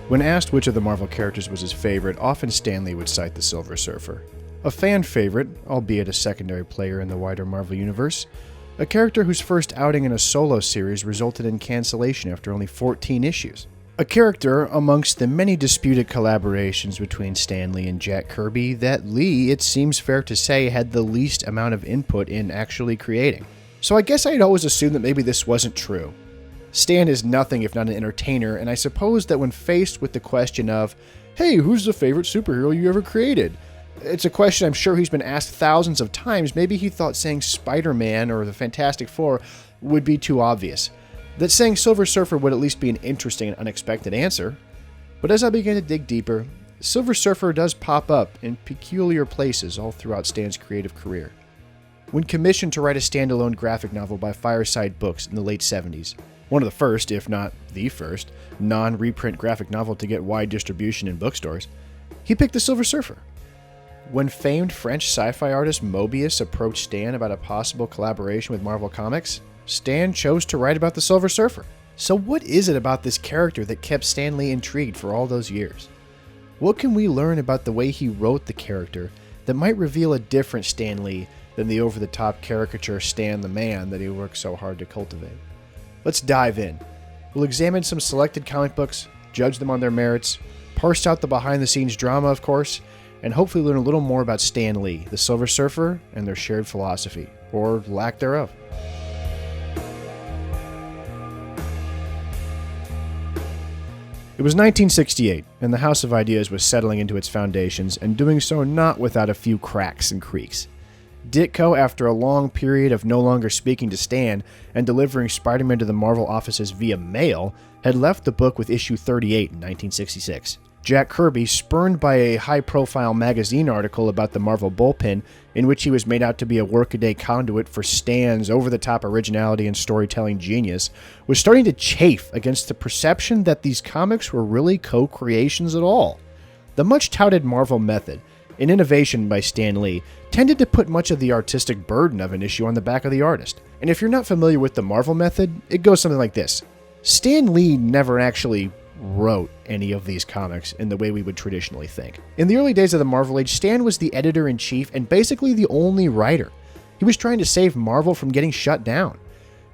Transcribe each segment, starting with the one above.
When asked which of the Marvel characters was his favorite, often Stan Lee would cite the Silver Surfer. A fan favorite, albeit a secondary player in the wider Marvel Universe, a character whose first outing in a solo series resulted in cancellation after only 14 issues. A character amongst the many disputed collaborations between Stan Lee and Jack Kirby that Lee, it seems fair to say, had the least amount of input in actually creating. So I guess I'd always assumed that maybe this wasn't true. Stan is nothing if not an entertainer, and I suppose that when faced with the question of, hey, who's the favorite superhero you ever created? It's a question I'm sure he's been asked thousands of times. Maybe he thought saying Spider-Man or the Fantastic Four would be too obvious. That saying Silver Surfer would at least be an interesting and unexpected answer. But as I began to dig deeper, Silver Surfer does pop up in peculiar places all throughout Stan's creative career. When commissioned to write a standalone graphic novel by Fireside Books in the late 70s, one of the first, if not the first, non-reprint graphic novel to get wide distribution in bookstores, he picked the Silver Surfer. When famed French sci-fi artist Moebius approached Stan about a possible collaboration with Marvel Comics, Stan chose to write about the Silver Surfer. So what is it about this character that kept Stan Lee intrigued for all those years? What can we learn about the way he wrote the character that might reveal a different Stan Lee than the over-the-top caricature Stan the Man that he worked so hard to cultivate? Let's dive in. We'll examine some selected comic books, judge them on their merits, parse out the behind-the-scenes drama, of course, and hopefully learn a little more about Stan Lee, the Silver Surfer, and their shared philosophy, or lack thereof. It was 1968, and the House of Ideas was settling into its foundations, and doing so not without a few cracks and creaks. Ditko, after a long period of no longer speaking to Stan and delivering Spider-Man to the Marvel offices via mail, had left the book with issue 38 in 1966. Jack Kirby, spurned by a high-profile magazine article about the Marvel bullpen, in which he was made out to be a workaday conduit for Stan's over-the-top originality and storytelling genius, was starting to chafe against the perception that these comics were really co-creations at all. The much-touted Marvel method, an innovation by Stan Lee, tended to put much of the artistic burden of an issue on the back of the artist. And if you're not familiar with the Marvel method, it goes something like this. Stan Lee never actually wrote any of these comics in the way we would traditionally think. In the early days of the Marvel Age, Stan was the editor-in-chief and basically the only writer. He was trying to save Marvel from getting shut down.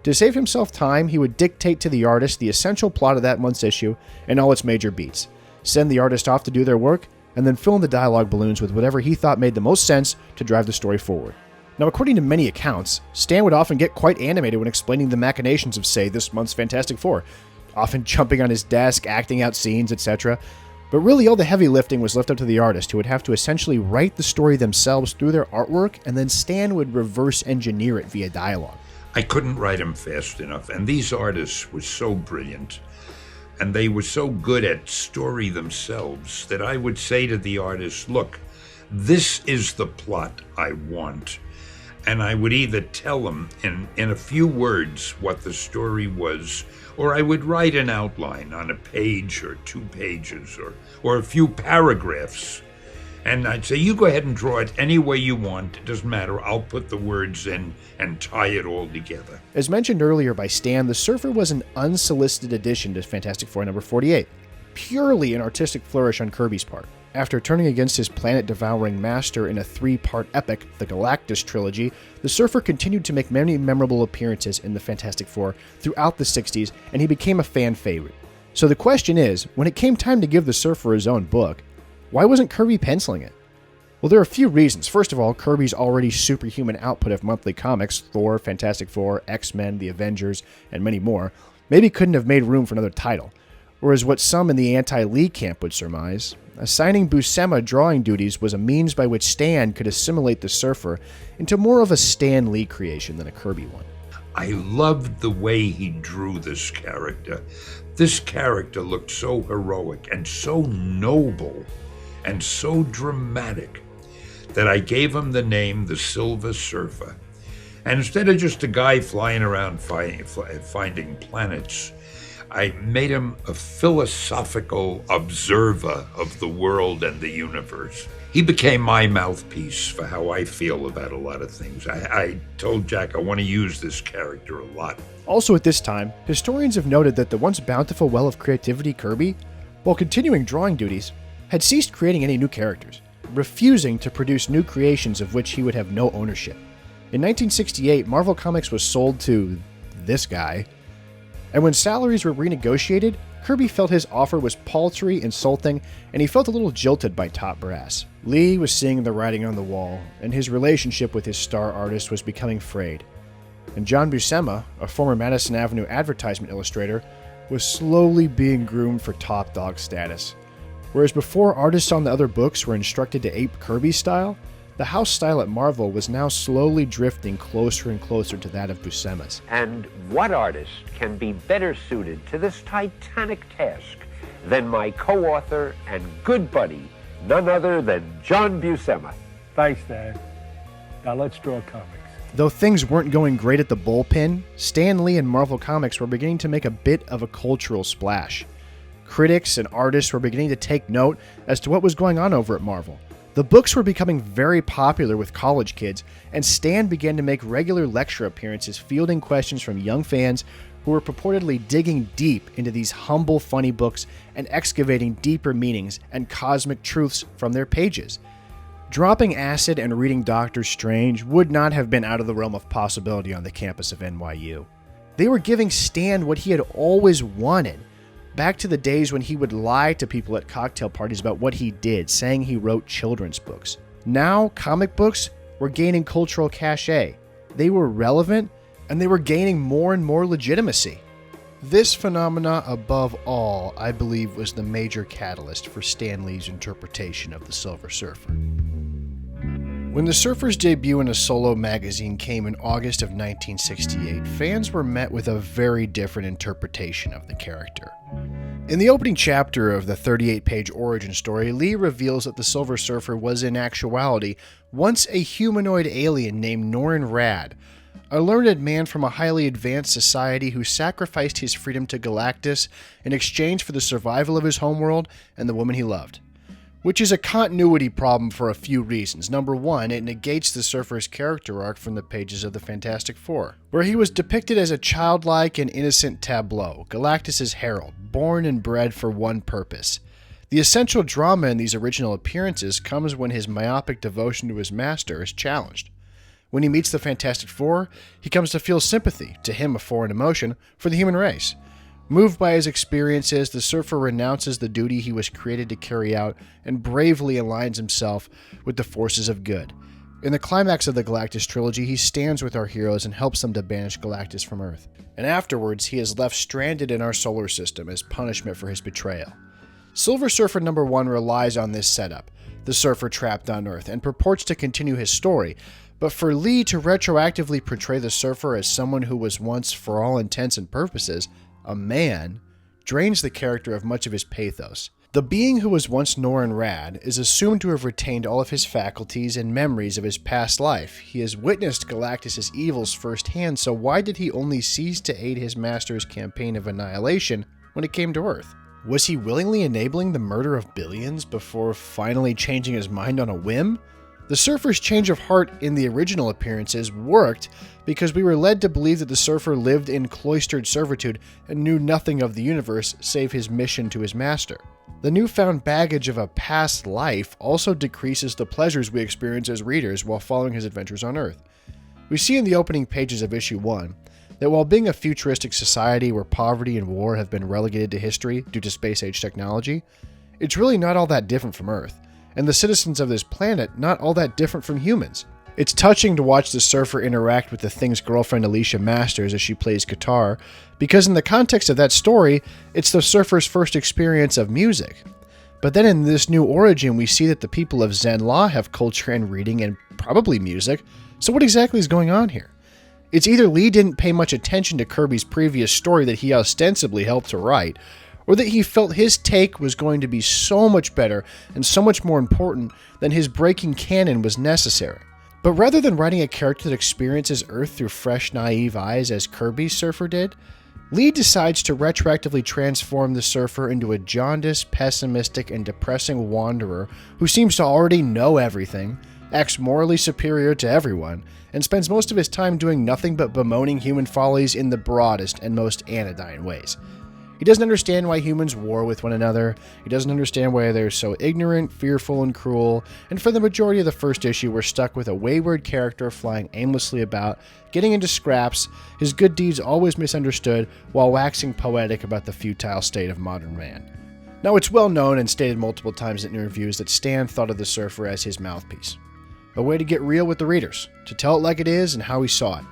To save himself time, he would dictate to the artist the essential plot of that month's issue and all its major beats, send the artist off to do their work, and then fill in the dialogue balloons with whatever he thought made the most sense to drive the story forward. Now, according to many accounts, Stan would often get quite animated when explaining the machinations of, say, this month's Fantastic Four, often jumping on his desk, acting out scenes, etc. But really, all the heavy lifting was left up to the artist, who would have to essentially write the story themselves through their artwork, and then Stan would reverse engineer it via dialogue. I couldn't write them fast enough, and these artists were so brilliant, and they were so good at story themselves, that I would say to the artist, look, this is the plot I want. And I would either tell them in a few words what the story was, or I would write an outline on a page or 2 pages or a few paragraphs. And I'd say, you go ahead and draw it any way you want. It doesn't matter. I'll put the words in and tie it all together. As mentioned earlier by Stan, the Surfer was an unsolicited addition to Fantastic Four number 48, purely an artistic flourish on Kirby's part. After turning against his planet-devouring master in a 3-part epic, the Galactus trilogy, the Surfer continued to make many memorable appearances in the Fantastic Four throughout the 60s, and he became a fan favorite. So the question is, when it came time to give the Surfer his own book, why wasn't Kirby penciling it? Well, there are a few reasons. First of all, Kirby's already superhuman output of monthly comics, Thor, Fantastic Four, X-Men, the Avengers, and many more, maybe couldn't have made room for another title. Or as what some in the anti-Lee camp would surmise, assigning Buscema drawing duties was a means by which Stan could assimilate the Surfer into more of a Stan Lee creation than a Kirby one. I loved the way he drew this character. This character looked so heroic and so noble and so dramatic that I gave him the name the Silver Surfer. And instead of just a guy flying around finding planets, I made him a philosophical observer of the world and the universe. He became my mouthpiece for how I feel about a lot of things. I told Jack I want to use this character a lot. Also at this time, historians have noted that the once bountiful well of creativity Kirby, while continuing drawing duties, had ceased creating any new characters, refusing to produce new creations of which he would have no ownership. In 1968, Marvel Comics was sold to this guy, and when salaries were renegotiated, Kirby felt his offer was paltry, insulting, and he felt a little jilted by top brass. Lee was seeing the writing on the wall, and his relationship with his star artist was becoming frayed. And John Buscema, a former Madison Avenue advertisement illustrator, was slowly being groomed for top dog status. Whereas before artists on the other books were instructed to ape Kirby's style, the house style at Marvel was now slowly drifting closer and closer to that of Buscema's. And what artist can be better suited to this titanic task than my co-author and good buddy, none other than John Buscema? Thanks, Dad. Now let's draw comics. Though things weren't going great at the bullpen, Stan Lee and Marvel Comics were beginning to make a bit of a cultural splash. Critics and artists were beginning to take note as to what was going on over at Marvel. The books were becoming very popular with college kids, and Stan began to make regular lecture appearances fielding questions from young fans who were purportedly digging deep into these humble, funny books and excavating deeper meanings and cosmic truths from their pages. Dropping acid and reading Doctor Strange would not have been out of the realm of possibility on the campus of NYU. They were giving Stan what he had always wanted, back to the days when he would lie to people at cocktail parties about what he did, saying he wrote children's books. Now, comic books were gaining cultural cachet. They were relevant, and they were gaining more and more legitimacy. This phenomena, above all, I believe was the major catalyst for Stan Lee's interpretation of the Silver Surfer. When the Surfer's debut in a solo magazine came in August of 1968, fans were met with a very different interpretation of the character. In the opening chapter of the 38-page origin story, Lee reveals that the Silver Surfer was in actuality once a humanoid alien named Norrin Radd, a learned man from a highly advanced society who sacrificed his freedom to Galactus in exchange for the survival of his homeworld and the woman he loved. Which is a continuity problem for a few reasons. Number one, it negates the Surfer's character arc from the pages of the Fantastic Four, where he was depicted as a childlike and innocent tableau, Galactus' herald, born and bred for one purpose. The essential drama in these original appearances comes when his myopic devotion to his master is challenged. When he meets the Fantastic Four, he comes to feel sympathy, to him a foreign emotion, for the human race. Moved by his experiences, the Surfer renounces the duty he was created to carry out and bravely aligns himself with the forces of good. In the climax of the Galactus trilogy, he stands with our heroes and helps them to banish Galactus from Earth. And afterwards, he is left stranded in our solar system as punishment for his betrayal. Silver Surfer number 1 relies on this setup, the Surfer trapped on Earth, and purports to continue his story. But for Lee to retroactively portray the Surfer as someone who was once, for all intents and purposes, a man, drains the character of much of his pathos. The being who was once Norrin Radd is assumed to have retained all of his faculties and memories of his past life. He has witnessed Galactus' evils firsthand, so why did he only cease to aid his master's campaign of annihilation when it came to Earth? Was he willingly enabling the murder of billions before finally changing his mind on a whim? The Surfer's change of heart in the original appearances worked because we were led to believe that the Surfer lived in cloistered servitude and knew nothing of the universe save his mission to his master. The newfound baggage of a past life also decreases the pleasures we experience as readers while following his adventures on Earth. We see in the opening pages of issue 1 that while being a futuristic society where poverty and war have been relegated to history due to space-age technology, it's really not all that different from Earth, and the citizens of this planet not all that different from humans. It's touching to watch the Surfer interact with the Thing's girlfriend Alicia Masters as she plays guitar, because in the context of that story, it's the Surfer's first experience of music. But then in this new origin, we see that the people of Zenn-La have culture and reading and probably music, so what exactly is going on here? It's either Lee didn't pay much attention to Kirby's previous story that he ostensibly helped to write, or that he felt his take was going to be so much better and so much more important than his breaking canon was necessary. But rather than writing a character that experiences Earth through fresh, naive eyes as Kirby's Surfer did, Lee decides to retroactively transform the Surfer into a jaundiced, pessimistic, and depressing wanderer who seems to already know everything, acts morally superior to everyone, and spends most of his time doing nothing but bemoaning human follies in the broadest and most anodyne ways. He doesn't understand why humans war with one another. He doesn't understand why they're so ignorant, fearful, and cruel. And for the majority of the first issue, we're stuck with a wayward character flying aimlessly about, getting into scraps, his good deeds always misunderstood, while waxing poetic about the futile state of modern man. Now, it's well known and stated multiple times in interviews that Stan thought of the Surfer as his mouthpiece. A way to get real with the readers, to tell it like it is and how he saw it.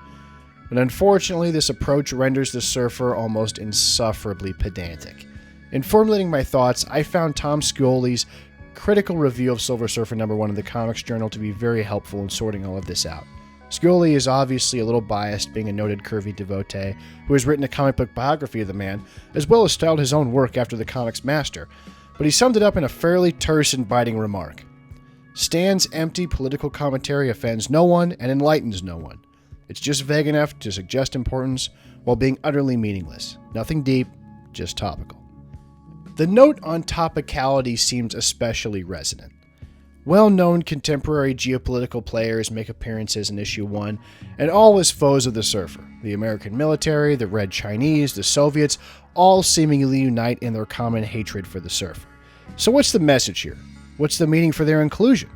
But unfortunately, this approach renders the Surfer almost insufferably pedantic. In formulating my thoughts, I found Tom Scioli's critical review of Silver Surfer #1 in the Comics Journal to be very helpful in sorting all of this out. Scioli is obviously a little biased, being a noted Kirby devotee who has written a comic book biography of the man, as well as styled his own work after the comic's master, but he summed it up in a fairly terse and biting remark. Stan's empty political commentary offends no one and enlightens no one. It's just vague enough to suggest importance while being utterly meaningless. Nothing deep, just topical. The note on topicality seems especially resonant. Well-known contemporary geopolitical players make appearances in issue 1, and all as foes of the Surfer. The American military, the Red Chinese, the Soviets, all seemingly unite in their common hatred for the Surfer. So what's the message here? What's the meaning for their inclusion?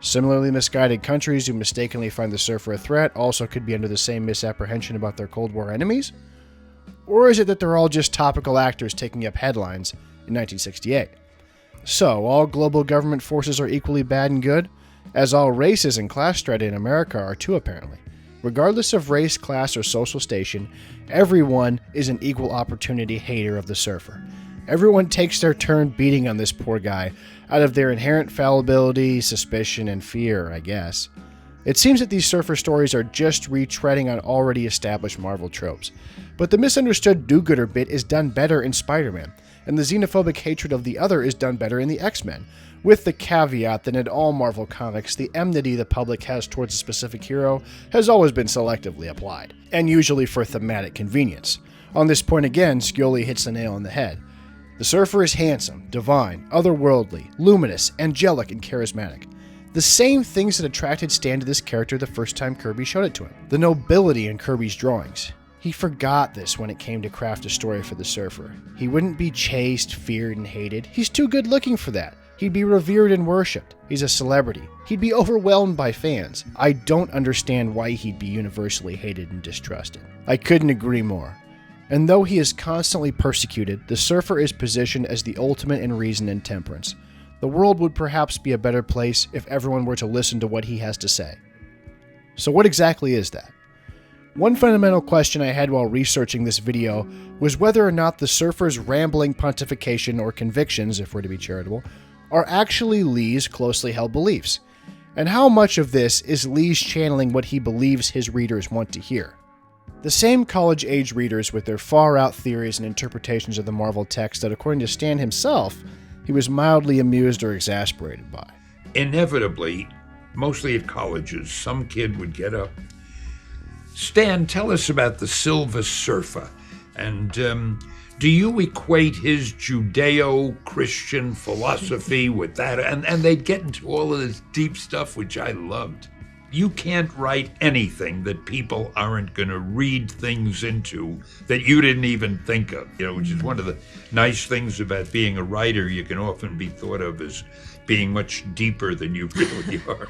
Similarly misguided countries who mistakenly find the Surfer a threat also could be under the same misapprehension about their Cold War enemies? Or is it that they're all just topical actors taking up headlines in 1968? So, all global government forces are equally bad and good? As all races and class strata in America are too, apparently. Regardless of race, class, or social station, everyone is an equal opportunity hater of the Surfer. Everyone takes their turn beating on this poor guy, out of their inherent fallibility, suspicion, and fear, I guess. It seems that these Surfer stories are just retreading on already established Marvel tropes. But the misunderstood do-gooder bit is done better in Spider-Man, and the xenophobic hatred of the other is done better in the X-Men, with the caveat that in all Marvel comics, the enmity the public has towards a specific hero has always been selectively applied, and usually for thematic convenience. On this point again, Scioli hits the nail on the head. The Surfer is handsome, divine, otherworldly, luminous, angelic, and charismatic. The same things that attracted Stan to this character the first time Kirby showed it to him. The nobility in Kirby's drawings. He forgot this when it came to craft a story for the Surfer. He wouldn't be chased, feared, and hated. He's too good looking for that. He'd be revered and worshipped. He's a celebrity. He'd be overwhelmed by fans. I don't understand why he'd be universally hated and distrusted. I couldn't agree more. And though he is constantly persecuted, the Surfer is positioned as the ultimate in reason and temperance. The world would perhaps be a better place if everyone were to listen to what he has to say. So what exactly is that? One fundamental question I had while researching this video was whether or not the Surfer's rambling pontification or convictions, if we're to be charitable, are actually Lee's closely held beliefs, and how much of this is Lee's channeling what he believes his readers want to hear. The same college-age readers with their far-out theories and interpretations of the Marvel text that, according to Stan himself, he was mildly amused or exasperated by. Inevitably, mostly at colleges, some kid would get up. Stan, tell us about the Silver Surfer, and do you equate his Judeo-Christian philosophy with that? And they'd get into all of this deep stuff, which I loved. You can't write anything that people aren't going to read things into that you didn't even think of, which is one of the nice things about being a writer. You can often be thought of as being much deeper than you really are.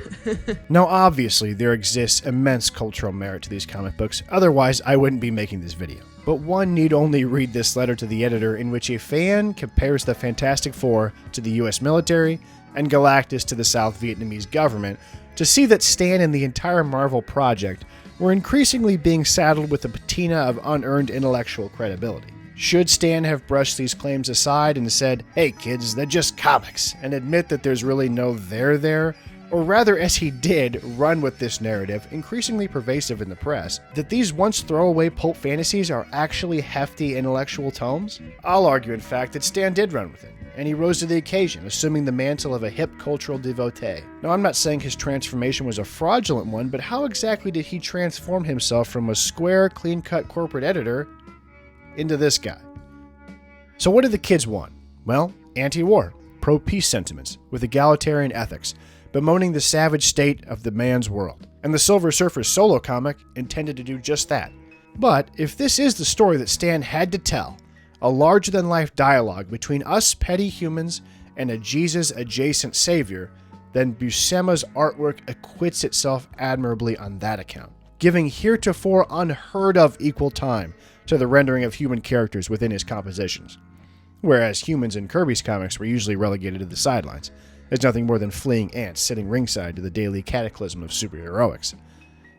Now, obviously, there exists immense cultural merit to these comic books, otherwise I wouldn't be making this video. But one need only read this letter to the editor in which a fan compares the Fantastic Four to the US military and Galactus to the South Vietnamese government to see that Stan and the entire Marvel project were increasingly being saddled with a patina of unearned intellectual credibility. Should Stan have brushed these claims aside and said, "Hey kids, they're just comics," and admit that there's really no there there? Or rather, as he did, run with this narrative, increasingly pervasive in the press, that these once throwaway pulp fantasies are actually hefty intellectual tomes? I'll argue, in fact, that Stan did run with it, and he rose to the occasion, assuming the mantle of a hip cultural devotee. Now, I'm not saying his transformation was a fraudulent one, but how exactly did he transform himself from a square, clean-cut corporate editor into this guy? So what did the kids want? Well, anti-war, pro-peace sentiments, with egalitarian ethics, bemoaning the savage state of the man's world. And the Silver Surfer's solo comic intended to do just that. But if this is the story that Stan had to tell, a larger-than-life dialogue between us petty humans and a Jesus-adjacent savior, then Buscema's artwork acquits itself admirably on that account, giving heretofore unheard-of equal time to the rendering of human characters within his compositions, whereas humans in Kirby's comics were usually relegated to the sidelines, as nothing more than fleeing ants sitting ringside to the daily cataclysm of superheroics.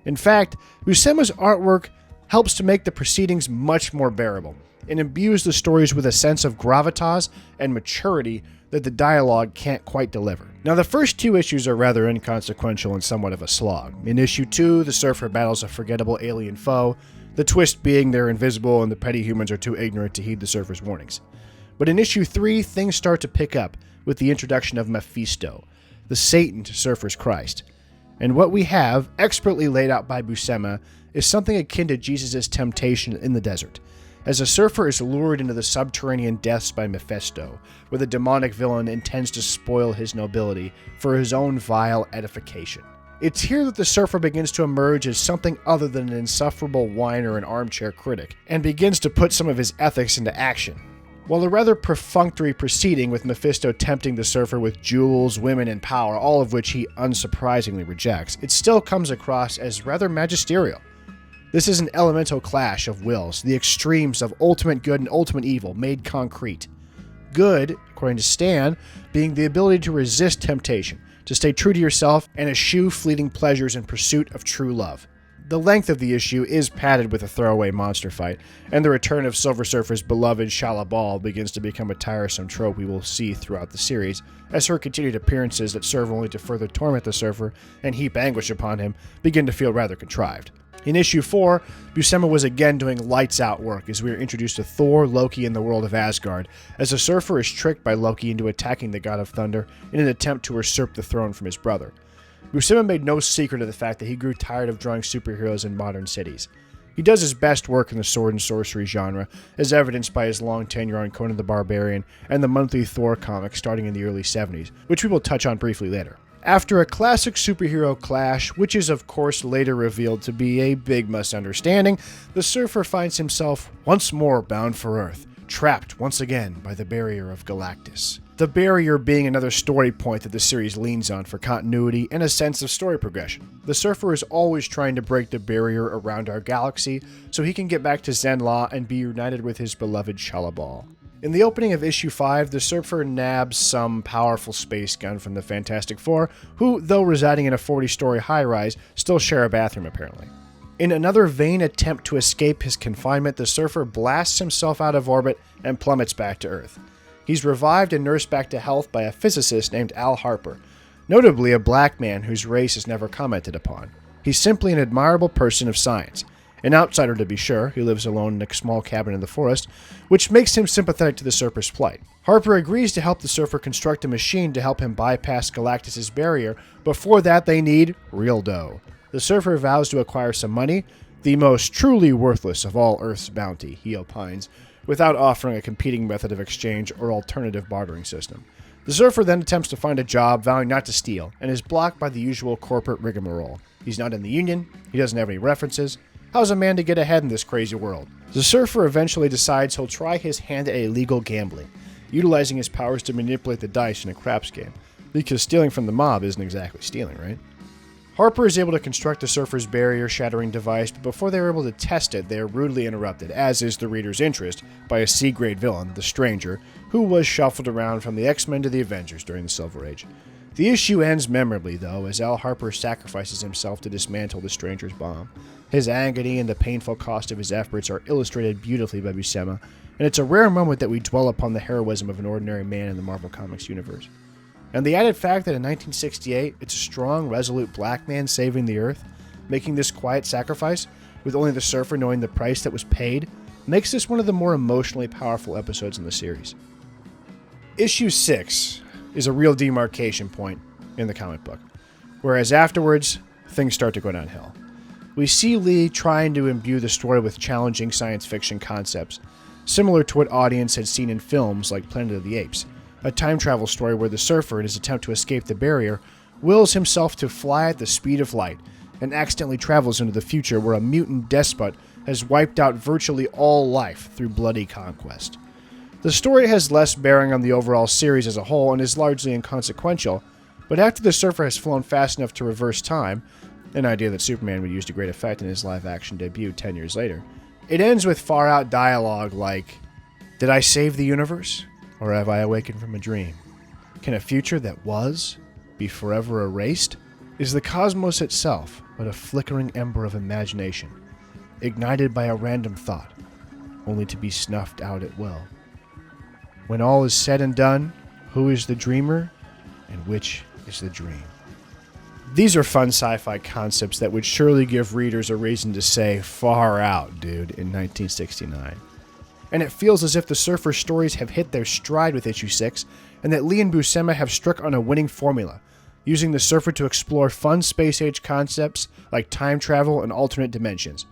In fact, Buscema's artwork helps to make the proceedings much more bearable, and imbues the stories with a sense of gravitas and maturity that the dialogue can't quite deliver. Now, the first 2 issues are rather inconsequential and somewhat of a slog. In issue 2, the Surfer battles a forgettable alien foe, the twist being they're invisible and the petty humans are too ignorant to heed the Surfer's warnings. But in issue 3, things start to pick up with the introduction of Mephisto, the Satan to Surfer's Christ. And what we have, expertly laid out by Buscema, is something akin to Jesus' temptation in the desert, as a surfer is lured into the subterranean depths by Mephisto, where the demonic villain intends to spoil his nobility for his own vile edification. It's here that the surfer begins to emerge as something other than an insufferable whiner and armchair critic, and begins to put some of his ethics into action. While a rather perfunctory proceeding with Mephisto tempting the surfer with jewels, women, and power, all of which he unsurprisingly rejects, it still comes across as rather magisterial. This is an elemental clash of wills, the extremes of ultimate good and ultimate evil made concrete. Good, according to Stan, being the ability to resist temptation, to stay true to yourself, and eschew fleeting pleasures in pursuit of true love. The length of the issue is padded with a throwaway monster fight, and the return of Silver Surfer's beloved Shala Ball begins to become a tiresome trope we will see throughout the series, as her continued appearances that serve only to further torment the Surfer and heap anguish upon him begin to feel rather contrived. In issue 4, Buscema was again doing lights-out work as we are introduced to Thor, Loki, and the world of Asgard, as the Surfer is tricked by Loki into attacking the God of Thunder in an attempt to usurp the throne from his brother. Buscema made no secret of the fact that he grew tired of drawing superheroes in modern cities. He does his best work in the sword and sorcery genre, as evidenced by his long tenure on Conan the Barbarian and the monthly Thor comic starting in the early 70s, which we will touch on briefly later. After a classic superhero clash, which is of course later revealed to be a big misunderstanding, the Surfer finds himself once more bound for Earth, trapped once again by the barrier of Galactus. The barrier being another story point that the series leans on for continuity and a sense of story progression. The Surfer is always trying to break the barrier around our galaxy so he can get back to Zenla and be united with his beloved Shala Ball. In the opening of issue 5, the Surfer nabs some powerful space gun from the Fantastic Four, who, though residing in a 40-story high-rise, still share a bathroom apparently. In another vain attempt to escape his confinement, the Surfer blasts himself out of orbit and plummets back to Earth. He's revived and nursed back to health by a physicist named Al Harper, notably a black man whose race is never commented upon. He's simply an admirable person of science. An outsider, to be sure, who lives alone in a small cabin in the forest, which makes him sympathetic to the Surfer's plight. Harper agrees to help the Surfer construct a machine to help him bypass Galactus' barrier, but for that they need real dough. The Surfer vows to acquire some money, the most truly worthless of all Earth's bounty, he opines, without offering a competing method of exchange or alternative bartering system. The Surfer then attempts to find a job, vowing not to steal, and is blocked by the usual corporate rigmarole. He's not in the union, he doesn't have any references. How's a man to get ahead in this crazy world? The Surfer eventually decides he'll try his hand at illegal gambling, utilizing his powers to manipulate the dice in a craps game, because stealing from the mob isn't exactly stealing, right? Harper is able to construct the Surfer's barrier-shattering device, but before they are able to test it, they are rudely interrupted, as is the reader's interest, by a C-grade villain, the Stranger, who was shuffled around from the X-Men to the Avengers during the Silver Age. The issue ends memorably, though, as Al Harper sacrifices himself to dismantle the Stranger's bomb. His agony and the painful cost of his efforts are illustrated beautifully by Buscema, and it's a rare moment that we dwell upon the heroism of an ordinary man in the Marvel Comics universe. And the added fact that in 1968, it's a strong, resolute black man saving the Earth, making this quiet sacrifice, with only the Surfer knowing the price that was paid, makes this one of the more emotionally powerful episodes in the series. Issue 6 is a real demarcation point in the comic book, whereas afterwards, things start to go downhill. We see Lee trying to imbue the story with challenging science fiction concepts, similar to what audience had seen in films like Planet of the Apes, a time travel story where the Surfer, in his attempt to escape the barrier, wills himself to fly at the speed of light and accidentally travels into the future where a mutant despot has wiped out virtually all life through bloody conquest. The story has less bearing on the overall series as a whole and is largely inconsequential, but after the Surfer has flown fast enough to reverse time, an idea that Superman would use to great effect in his live-action debut 10 years later, it ends with far-out dialogue like, "Did I save the universe, or have I awakened from a dream? Can a future that was be forever erased? Is the cosmos itself but a flickering ember of imagination, ignited by a random thought, only to be snuffed out at will? When all is said and done, who is the dreamer, and which is the dream?" These are fun sci-fi concepts that would surely give readers a reason to say, "Far out, dude," in 1969. And it feels as if the Surfer stories have hit their stride with issue 6, and that Lee and Buscema have struck on a winning formula, using the Surfer to explore fun space-age concepts like time travel and alternate dimensions.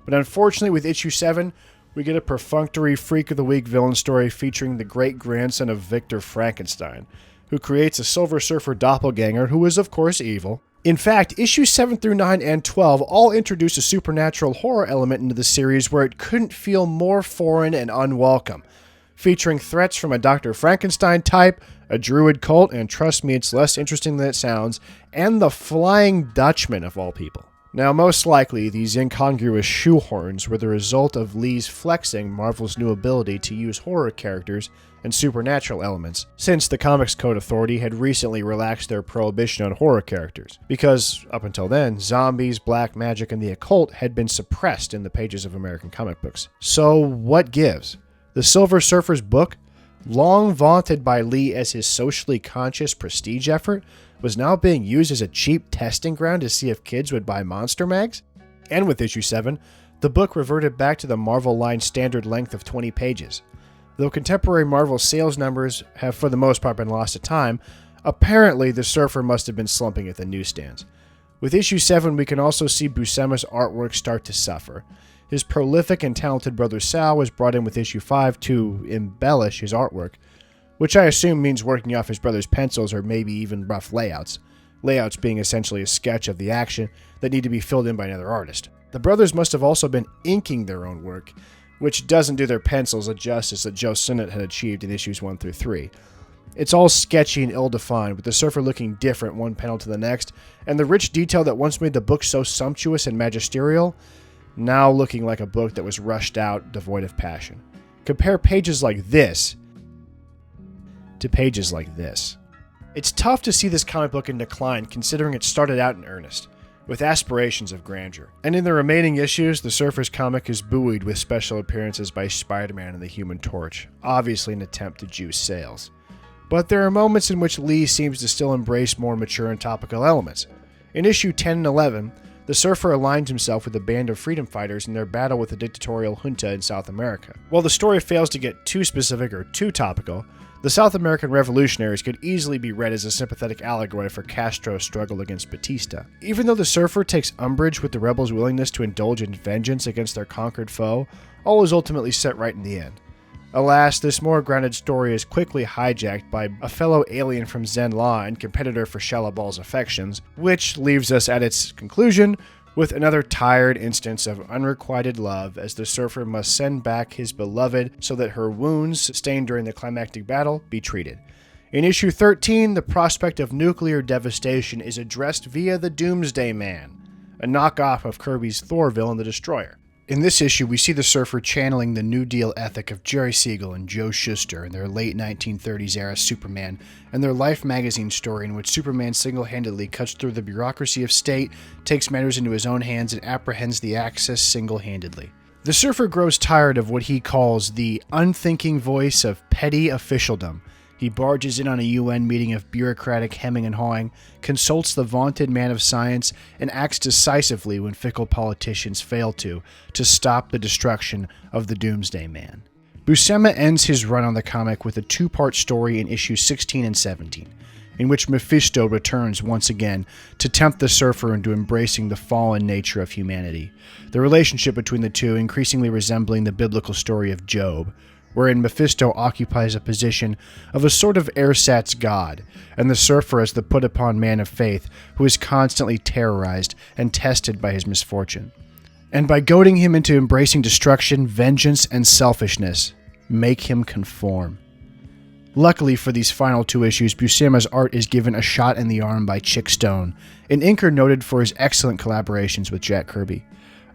But unfortunately, with issue 7, we get a perfunctory Freak of the Week villain story featuring the great-grandson of Victor Frankenstein, who creates a Silver Surfer doppelganger who is, of course, evil. In fact, issues 7 through 9 and 12 all introduce a supernatural horror element into the series where it couldn't feel more foreign and unwelcome, featuring threats from a Dr. Frankenstein type, a druid cult, and trust me, it's less interesting than it sounds, and the Flying Dutchman of all people. Now, most likely, these incongruous shoehorns were the result of Lee's flexing Marvel's new ability to use horror characters and supernatural elements, since the Comics Code Authority had recently relaxed their prohibition on horror characters, because, up until then, zombies, black magic, and the occult had been suppressed in the pages of American comic books. So, what gives? The Silver Surfer's book, long vaunted by Lee as his socially conscious prestige effort, was now being used as a cheap testing ground to see if kids would buy monster mags? And with issue 7, the book reverted back to the Marvel line standard length of 20 pages. Though contemporary Marvel sales numbers have for the most part been lost to time, apparently the Surfer must have been slumping at the newsstands. With issue 7, we can also see Buscema's artwork start to suffer. His prolific and talented brother Sal was brought in with issue 5 to embellish his artwork, which I assume means working off his brother's pencils or maybe even rough layouts. Layouts being essentially a sketch of the action that need to be filled in by another artist. The brothers must have also been inking their own work, which doesn't do their pencils a justice that Joe Sinnott had achieved in issues 1 through 3. It's all sketchy and ill-defined, with the Surfer looking different one panel to the next, and the rich detail that once made the book so sumptuous and magisterial, now looking like a book that was rushed out, devoid of passion. Compare pages like this to pages like this. It's tough to see this comic book in decline, considering it started out in earnest, with aspirations of grandeur. And in the remaining issues, the Surfer's comic is buoyed with special appearances by Spider-Man and the Human Torch, obviously an attempt to juice sales. But there are moments in which Lee seems to still embrace more mature and topical elements. In issue 10 and 11, the Surfer aligns himself with a band of freedom fighters in their battle with the dictatorial junta in South America. While the story fails to get too specific or too topical, the South American revolutionaries could easily be read as a sympathetic allegory for Castro's struggle against Batista. Even though the Surfer takes umbrage with the rebels' willingness to indulge in vengeance against their conquered foe, all is ultimately set right in the end. Alas, this more grounded story is quickly hijacked by a fellow alien from Zen-La and competitor for Shalabal's affections, which leaves us at its conclusion with another tired instance of unrequited love as the Surfer must send back his beloved so that her wounds sustained during the climactic battle be treated. In issue 13, the prospect of nuclear devastation is addressed via the Doomsday Man, a knockoff of Kirby's Thorville and the Destroyer. In this issue, we see the Surfer channeling the New Deal ethic of Jerry Siegel and Joe Shuster in their late 1930s-era Superman, and their Life magazine story in which Superman single-handedly cuts through the bureaucracy of state, takes matters into his own hands, and apprehends the Axis single-handedly. The Surfer grows tired of what he calls the unthinking voice of petty officialdom. He barges in on a UN meeting of bureaucratic hemming and hawing, consults the vaunted man of science, and acts decisively when fickle politicians fail to stop the destruction of the Doomsday Man. Buscema ends his run on the comic with a two-part story in issues 16 and 17, in which Mephisto returns once again to tempt the Surfer into embracing the fallen nature of humanity, the relationship between the two increasingly resembling the biblical story of Job, wherein Mephisto occupies a position of a sort of ersatz god, and the Surfer as the put-upon man of faith who is constantly terrorized and tested by his misfortune. And by goading him into embracing destruction, vengeance, and selfishness, make him conform. Luckily for these final 2 issues, Buscema's art is given a shot in the arm by Chick Stone, an inker noted for his excellent collaborations with Jack Kirby.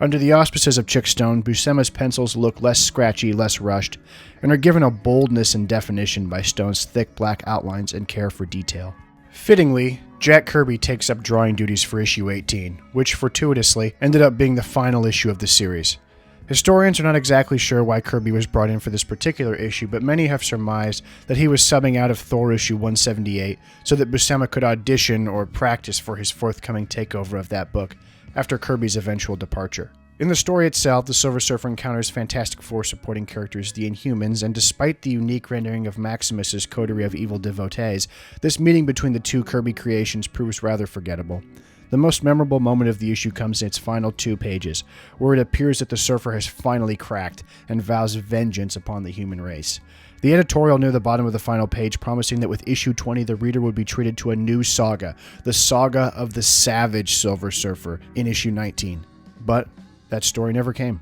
Under the auspices of Chick Stone, Buscema's pencils look less scratchy, less rushed, and are given a boldness and definition by Stone's thick black outlines and care for detail. Fittingly, Jack Kirby takes up drawing duties for issue 18, which fortuitously ended up being the final issue of the series. Historians are not exactly sure why Kirby was brought in for this particular issue, but many have surmised that he was subbing out of Thor issue 178 so that Buscema could audition or practice for his forthcoming takeover of that book after Kirby's eventual departure. In the story itself, the Silver Surfer encounters Fantastic Four supporting characters, the Inhumans, and despite the unique rendering of Maximus's coterie of evil devotees, this meeting between the 2 Kirby creations proves rather forgettable. The most memorable moment of the issue comes in its final 2 pages, where it appears that the Surfer has finally cracked and vows vengeance upon the human race. The editorial near the bottom of the final page promising that with issue 20 the reader would be treated to a new saga, the saga of the Savage Silver Surfer, in issue 19. But that story never came.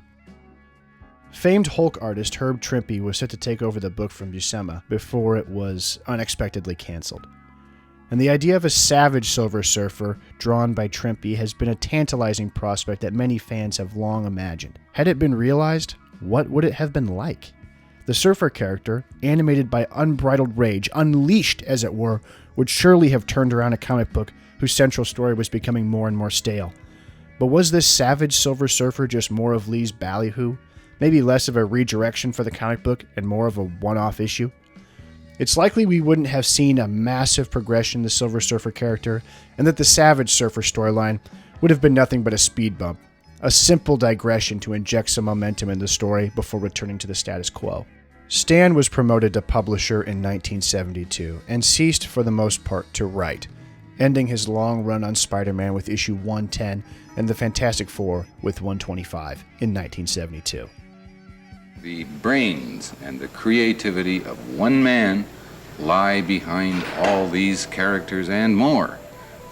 Famed Hulk artist Herb Trimpe was set to take over the book from Buscema before it was unexpectedly canceled. And the idea of a Savage Silver Surfer, drawn by Trimpe, has been a tantalizing prospect that many fans have long imagined. Had it been realized, what would it have been like? The Surfer character, animated by unbridled rage, unleashed as it were, would surely have turned around a comic book whose central story was becoming more and more stale. But was this Savage Silver Surfer just more of Lee's ballyhoo? Maybe less of a redirection for the comic book and more of a one-off issue? It's likely we wouldn't have seen a massive progression in the Silver Surfer character, and that the Savage Surfer storyline would have been nothing but a speed bump, a simple digression to inject some momentum in the story before returning to the status quo. Stan was promoted to publisher in 1972, and ceased for the most part to write, ending his long run on Spider-Man with issue 110 and the Fantastic Four with 125 in 1972. The brains and the creativity of one man lie behind all these characters and more.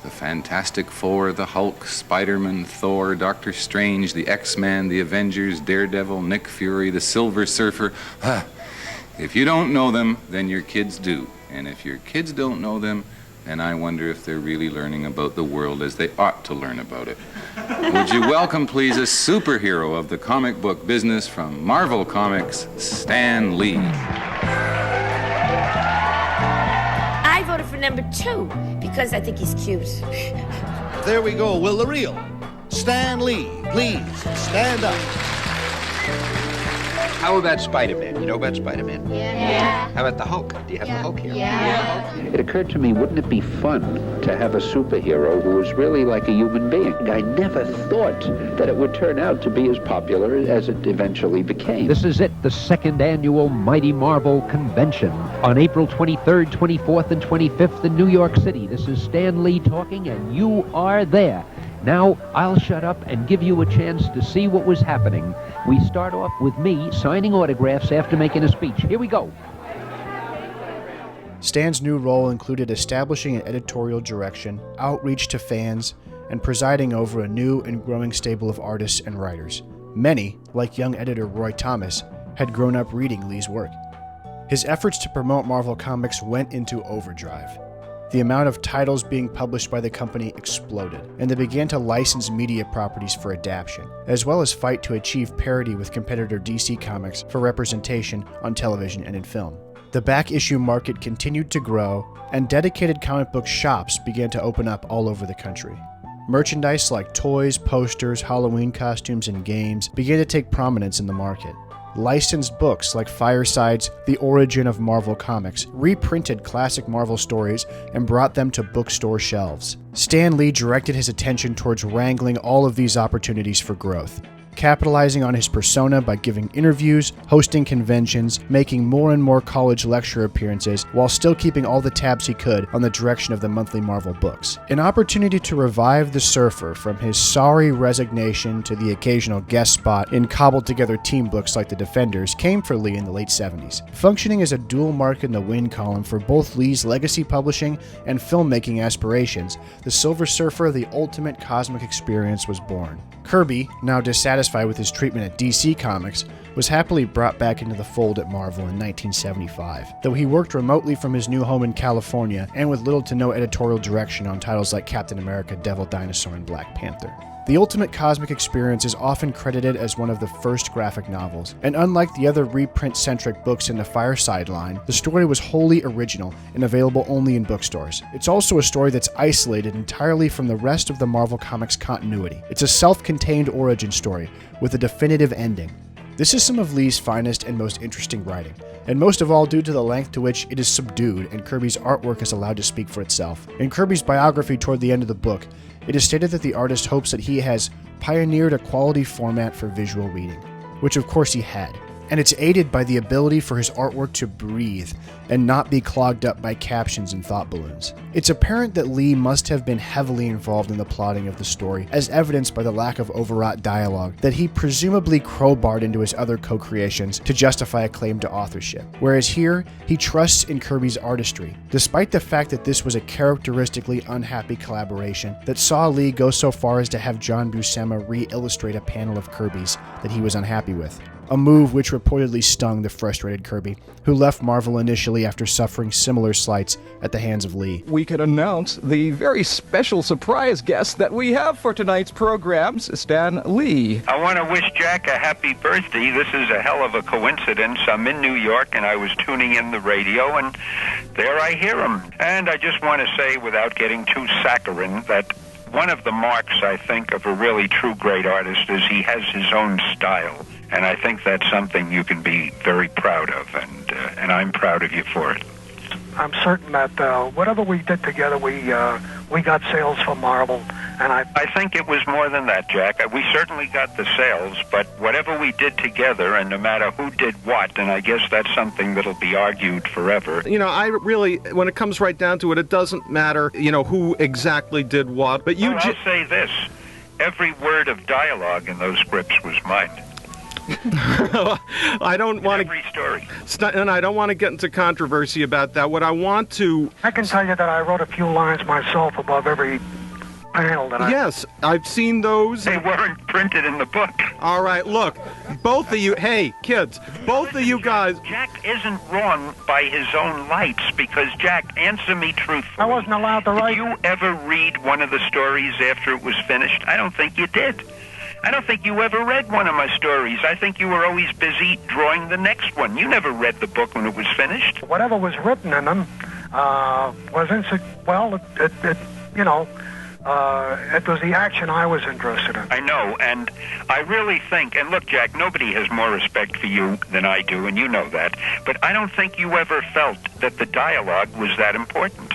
The Fantastic Four, the Hulk, Spider-Man, Thor, Doctor Strange, the X-Men, the Avengers, Daredevil, Nick Fury, the Silver Surfer. If you don't know them, then your kids do. And if your kids don't know them, then I wonder if they're really learning about the world as they ought to learn about it. Would you welcome, please, a superhero of the comic book business from Marvel Comics, Stan Lee. I voted for number 2 because I think he's cute. There we go. Will the real Stan Lee please stand up? How about Spider-Man? You know about Spider-Man? Yeah. How about the Hulk? Do you have the Hulk here? Yeah. It occurred to me, wouldn't it be fun to have a superhero who was really like a human being? I never thought that it would turn out to be as popular as it eventually became. This is it, the 2nd annual Mighty Marvel Convention on April 23rd, 24th, and 25th in New York City. This is Stan Lee talking, and you are there. Now, I'll shut up and give you a chance to see what was happening. We start off with me signing autographs after making a speech. Here we go. Stan's new role included establishing an editorial direction, outreach to fans, and presiding over a new and growing stable of artists and writers. Many, like young editor Roy Thomas, had grown up reading Lee's work. His efforts to promote Marvel Comics went into overdrive. The amount of titles being published by the company exploded, and they began to license media properties for adaptation, as well as fight to achieve parity with competitor DC Comics for representation on television and in film. The back issue market continued to grow, and dedicated comic book shops began to open up all over the country. Merchandise like toys, posters, Halloween costumes, and games began to take prominence in the market. Licensed books like Fireside's The Origin of Marvel Comics reprinted classic Marvel stories and brought them to bookstore shelves. Stan Lee directed his attention towards wrangling all of these opportunities for growth, capitalizing on his persona by giving interviews, hosting conventions, making more and more college lecture appearances, while still keeping all the tabs he could on the direction of the monthly Marvel books. An opportunity to revive the Surfer from his sorry resignation to the occasional guest spot in cobbled-together team books like The Defenders came for Lee in the late 70s. Functioning as a dual mark in the win column for both Lee's legacy publishing and filmmaking aspirations, the Silver Surfer, The Ultimate Cosmic Experience, was born. Kirby, now dissatisfied dissatisfied with his treatment at DC Comics, was happily brought back into the fold at Marvel in 1975, though he worked remotely from his new home in California and with little to no editorial direction on titles like Captain America, Devil Dinosaur, and Black Panther. The Ultimate Cosmic Experience is often credited as one of the first graphic novels, and unlike the other reprint-centric books in the Fireside line, the story was wholly original and available only in bookstores. It's also a story that's isolated entirely from the rest of the Marvel Comics continuity. It's a self-contained origin story with a definitive ending. This is some of Lee's finest and most interesting writing, and most of all due to the length to which it is subdued and Kirby's artwork is allowed to speak for itself. In Kirby's biography toward the end of the book, it is stated that the artist hopes that he has pioneered a quality format for visual reading, which of course he had, and it's aided by the ability for his artwork to breathe and not be clogged up by captions and thought balloons. It's apparent that Lee must have been heavily involved in the plotting of the story, as evidenced by the lack of overwrought dialogue that he presumably crowbarred into his other co-creations to justify a claim to authorship, whereas here, he trusts in Kirby's artistry, despite the fact that this was a characteristically unhappy collaboration that saw Lee go so far as to have John Buscema re-illustrate a panel of Kirby's that he was unhappy with. A move which reportedly stung the frustrated Kirby, who left Marvel initially after suffering similar slights at the hands of Lee. We could announce the very special surprise guest that we have for tonight's programs, Stan Lee. I want to wish Jack a happy birthday. This is a hell of a coincidence. I'm in New York and I was tuning in the radio and there I hear him. And I just want to say, without getting too saccharine, that one of the marks, I think, of a really true great artist is he has his own style. And I think that's something you can be very proud of, and I'm proud of you for it. I'm certain that whatever we did together, we got sales for Marvel, and I think it was more than that, Jack. We certainly got the sales, but whatever we did together, and no matter who did what, and I guess that's something that'll be argued forever. You know, I really, when it comes right down to it, it doesn't matter, you know, who exactly did what, but you I'll say this. Every word of dialogue in those scripts was mine. I don't want every story. And I don't want to get into controversy about that. What I want to... I can tell you that I wrote a few lines myself above every panel that Yes, I've seen those. They weren't printed in the book. All right, look, both of you... Hey, kids, both of you guys... Jack isn't wrong by his own lights, because, Jack, answer me truthfully. I wasn't allowed to write... Did you ever read one of the stories after it was finished? I don't think you did. I don't think you ever read one of my stories. I think you were always busy drawing the next one. You never read the book when it was finished. Whatever was written in them it was the action I was interested in. I know, and I really think, and look, Jack, nobody has more respect for you than I do, and you know that, but I don't think you ever felt that the dialogue was that important.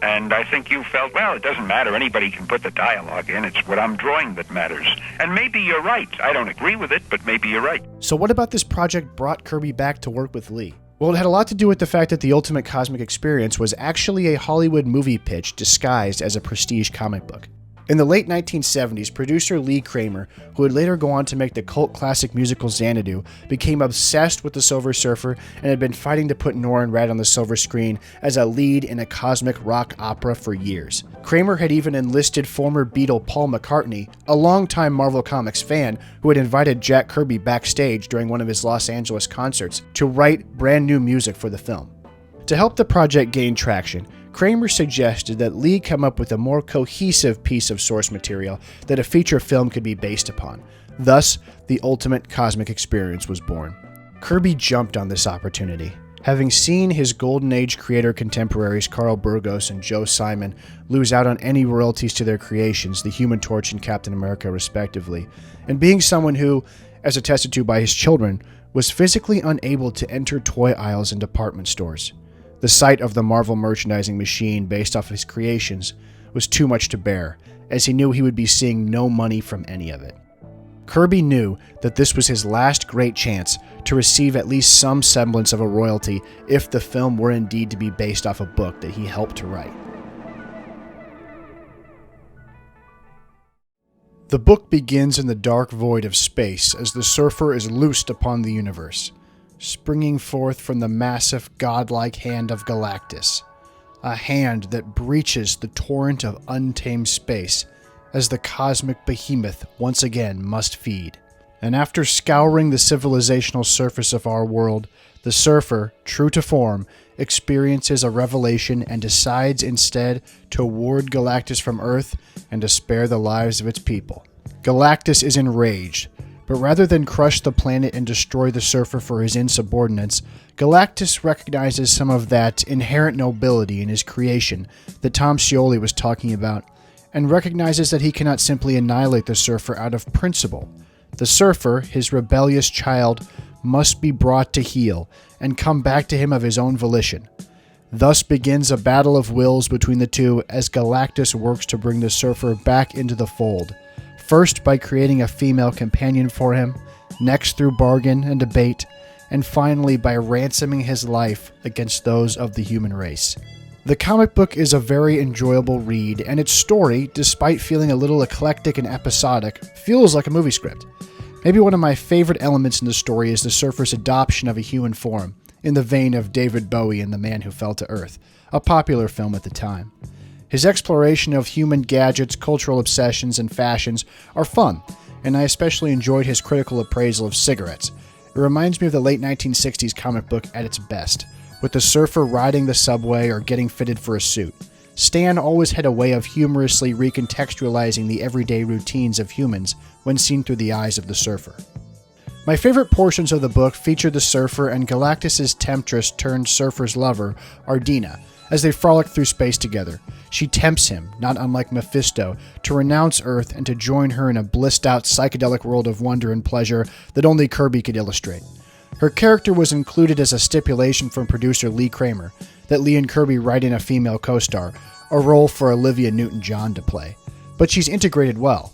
And I think you felt, well, it doesn't matter. Anybody can put the dialogue in. It's what I'm drawing that matters. And maybe you're right. I don't agree with it, but maybe you're right. So what about this project brought Kirby back to work with Lee? Well, it had a lot to do with the fact that the Ultimate Cosmic Experience was actually a Hollywood movie pitch disguised as a prestige comic book. In the late 1970s, producer Lee Kramer, who would later go on to make the cult classic musical Xanadu, became obsessed with the Silver Surfer and had been fighting to put Norrin Red on the silver screen as a lead in a cosmic rock opera for years. Kramer had even enlisted former Beatle Paul McCartney, a longtime Marvel Comics fan who had invited Jack Kirby backstage during one of his Los Angeles concerts to write brand new music for the film. To help the project gain traction, Kramer suggested that Lee come up with a more cohesive piece of source material that a feature film could be based upon. Thus, the Ultimate Cosmic Experience was born. Kirby jumped on this opportunity. Having seen his Golden Age creator contemporaries Carl Burgos and Joe Simon lose out on any royalties to their creations, the Human Torch and Captain America respectively, and being someone who, as attested to by his children, was physically unable to enter toy aisles in department stores. The sight of the Marvel merchandising machine based off his creations was too much to bear, as he knew he would be seeing no money from any of it. Kirby knew that this was his last great chance to receive at least some semblance of a royalty if the film were indeed to be based off a book that he helped to write. The book begins in the dark void of space as the Surfer is loosed upon the universe, springing forth from the massive godlike hand of Galactus, a hand that breaches the torrent of untamed space as the cosmic behemoth once again must feed. And after scouring the civilizational surface of our world, the Surfer, true to form, experiences a revelation and decides instead to ward Galactus from Earth and to spare the lives of its people. Galactus is enraged, but rather than crush the planet and destroy the Surfer for his insubordinates, Galactus recognizes some of that inherent nobility in his creation that Tom Scioli was talking about, and recognizes that he cannot simply annihilate the Surfer out of principle. The Surfer, his rebellious child, must be brought to heel and come back to him of his own volition. Thus begins a battle of wills between the two as Galactus works to bring the Surfer back into the fold, first by creating a female companion for him, next through bargain and debate, and finally by ransoming his life against those of the human race. The comic book is a very enjoyable read, and its story, despite feeling a little eclectic and episodic, feels like a movie script. Maybe one of my favorite elements in the story is the Surfer's adoption of a human form, in the vein of David Bowie and The Man Who Fell to Earth, a popular film at the time. His exploration of human gadgets, cultural obsessions, and fashions are fun, and I especially enjoyed his critical appraisal of cigarettes. It reminds me of the late 1960s comic book at its best, with the Surfer riding the subway or getting fitted for a suit. Stan always had a way of humorously recontextualizing the everyday routines of humans when seen through the eyes of the Surfer. My favorite portions of the book feature the Surfer and Galactus' temptress turned Surfer's lover, Ardina, as they frolic through space together. She tempts him, not unlike Mephisto, to renounce Earth and to join her in a blissed-out psychedelic world of wonder and pleasure that only Kirby could illustrate. Her character was included as a stipulation from producer Lee Kramer that Lee and Kirby write in a female co-star, a role for Olivia Newton-John to play. But she's integrated well,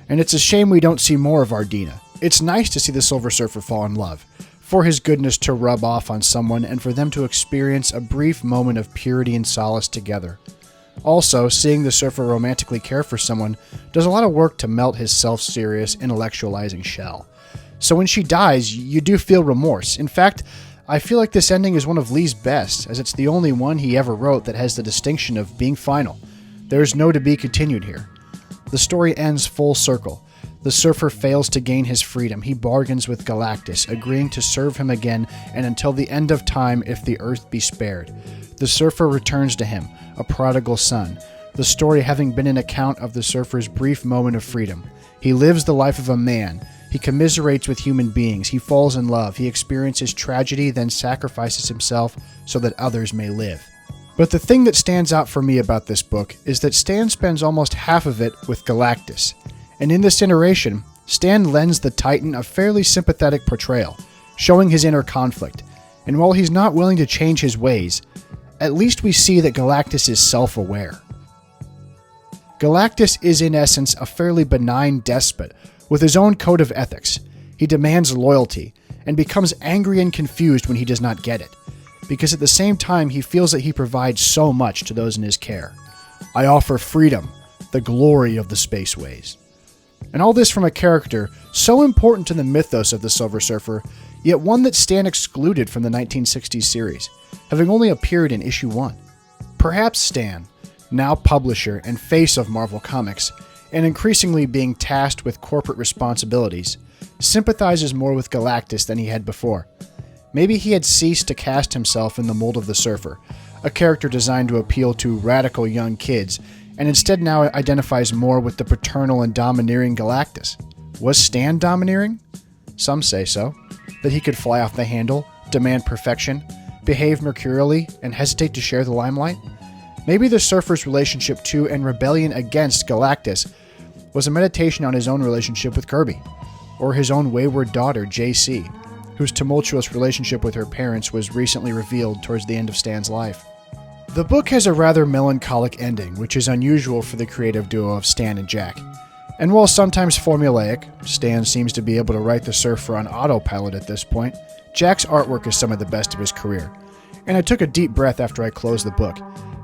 and it's a shame we don't see more of Ardina. It's nice to see the Silver Surfer fall in love, for his goodness to rub off on someone and for them to experience a brief moment of purity and solace together. Also, seeing the Surfer romantically care for someone does a lot of work to melt his self-serious, intellectualizing shell. So when she dies, you do feel remorse. In fact, I feel like this ending is one of Lee's best, as it's the only one he ever wrote that has the distinction of being final. There's no to be continued here. The story ends full circle. The Surfer fails to gain his freedom. He bargains with Galactus, agreeing to serve him again and until the end of time if the Earth be spared. The Surfer returns to him, a prodigal son, the story having been an account of the Surfer's brief moment of freedom. He lives the life of a man. He commiserates with human beings. He falls in love. He experiences tragedy, then sacrifices himself so that others may live. But the thing that stands out for me about this book is that Stan spends almost half of it with Galactus. And in this iteration, Stan lends the Titan a fairly sympathetic portrayal, showing his inner conflict. And while he's not willing to change his ways, at least we see that Galactus is self-aware. Galactus is in essence a fairly benign despot with his own code of ethics. He demands loyalty and becomes angry and confused when he does not get it, because at the same time he feels that he provides so much to those in his care. I offer freedom, the glory of the spaceways. And all this from a character so important to the mythos of the Silver Surfer, yet one that Stan excluded from the 1960s series, having only appeared in issue 1. Perhaps Stan, now publisher and face of Marvel Comics, and increasingly being tasked with corporate responsibilities, sympathizes more with Galactus than he had before. Maybe he had ceased to cast himself in the mold of the Surfer, a character designed to appeal to radical young kids, and instead now identifies more with the paternal and domineering Galactus. Was Stan domineering? Some say so. That he could fly off the handle, demand perfection, behave mercurially, and hesitate to share the limelight? Maybe the Surfer's relationship to and rebellion against Galactus was a meditation on his own relationship with Kirby, or his own wayward daughter, JC, whose tumultuous relationship with her parents was recently revealed towards the end of Stan's life. The book has a rather melancholic ending, which is unusual for the creative duo of Stan and Jack. And while sometimes formulaic, Stan seems to be able to write the Surfer on autopilot at this point, Jack's artwork is some of the best of his career. And I took a deep breath after I closed the book,